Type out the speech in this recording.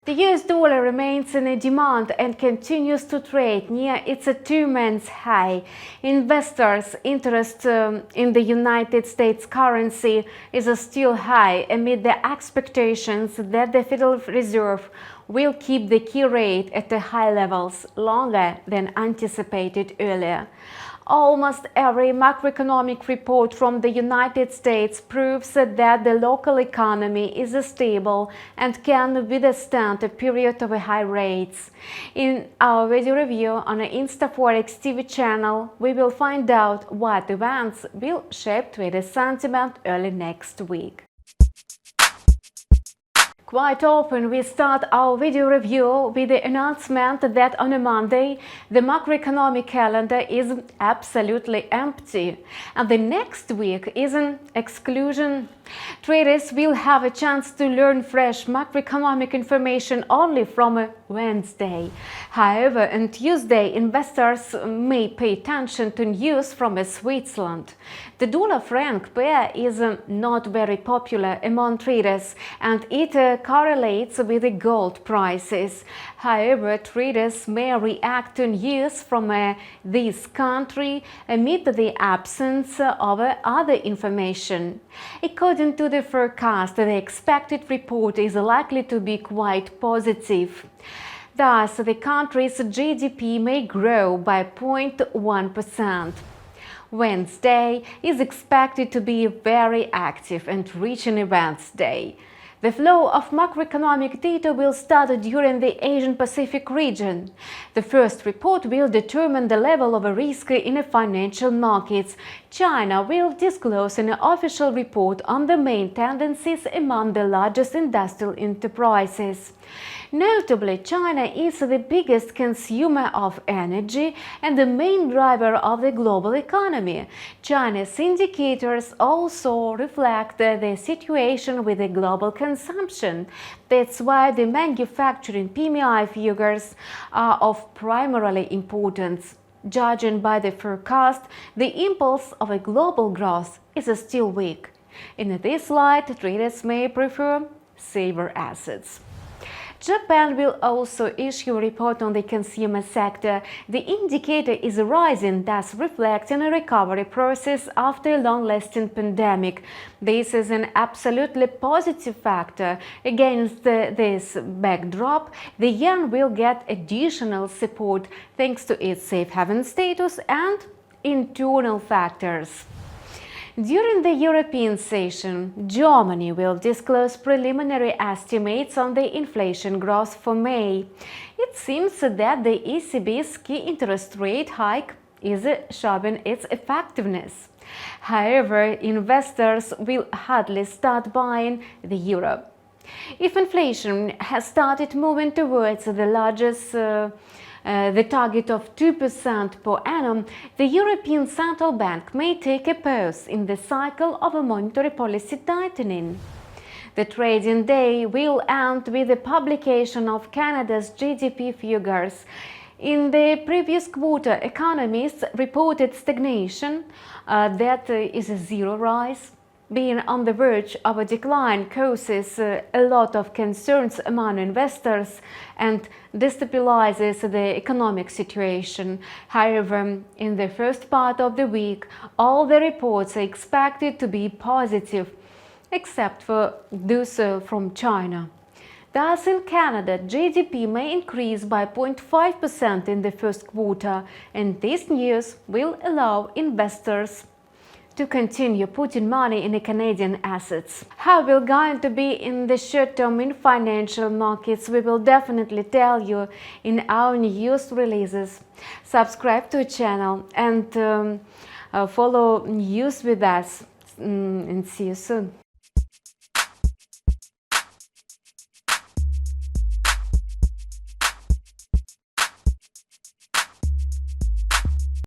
The US dollar remains in a demand and continues to trade near its two-month high. Investors' interest in the United States currency is still high amid the expectations that the Federal Reserve will keep the key rate at the high levels longer than anticipated earlier. Almost every macroeconomic report from the United States proves that the local economy is stable and can withstand a period of high rates. In our video review on the InstaForex TV channel, we will find out what events will shape trader sentiment early next week. Quite often we start our video review with the announcement that on a Monday the macroeconomic calendar is absolutely empty, and the next week is an exclusion. Traders will have a chance to learn fresh macroeconomic information only from a Wednesday. However, on Tuesday, investors may pay attention to news from Switzerland. The dollar-franc pair is not very popular among traders, and it correlates with the gold prices. However, traders may react to news from this country amid the absence of other information. According to the forecast, the expected report is likely to be quite positive. Thus, the country's GDP may grow by 0.1%. Wednesday is expected to be very active and rich in events day. The flow of macroeconomic data will start during the Asian-Pacific region. The first report will determine the level of risk in the financial markets. China will disclose an official report on the main tendencies among the largest industrial enterprises. Notably, China is the biggest consumer of energy and the main driver of the global economy. China's indicators also reflect the situation with the global consumption. That's why the manufacturing PMI figures are of primarily importance. Judging by the forecast, the impulse of a global growth is still weak. In this light, traders may prefer safer assets. Japan will also issue a report on the consumer sector. The indicator is rising, thus reflecting a recovery process after a long-lasting pandemic. This is an absolutely positive factor. Against this backdrop, the yen will get additional support thanks to its safe haven status and internal factors. During the European session, Germany will disclose preliminary estimates on the inflation growth for May. It seems that the ECB's key interest rate hike is showing its effectiveness. However, investors will hardly start buying the euro. If inflation has started moving towards the target of 2% per annum, the European Central Bank may take a pause in the cycle of a monetary policy tightening. The trading day will end with the publication of Canada's GDP figures. In the previous quarter, economists reported stagnation, that is a zero rise. Being on the verge of a decline causes a lot of concerns among investors and destabilizes the economic situation. However, in the first part of the week, all the reports are expected to be positive, except for those from China. Thus, in Canada, GDP may increase by 0.5% in the first quarter, and this news will allow investors to continue putting money in the Canadian assets. How we're going to be in the short term in financial markets, we will definitely tell you in our news releases. Subscribe to the channel and follow news with us, and see you soon.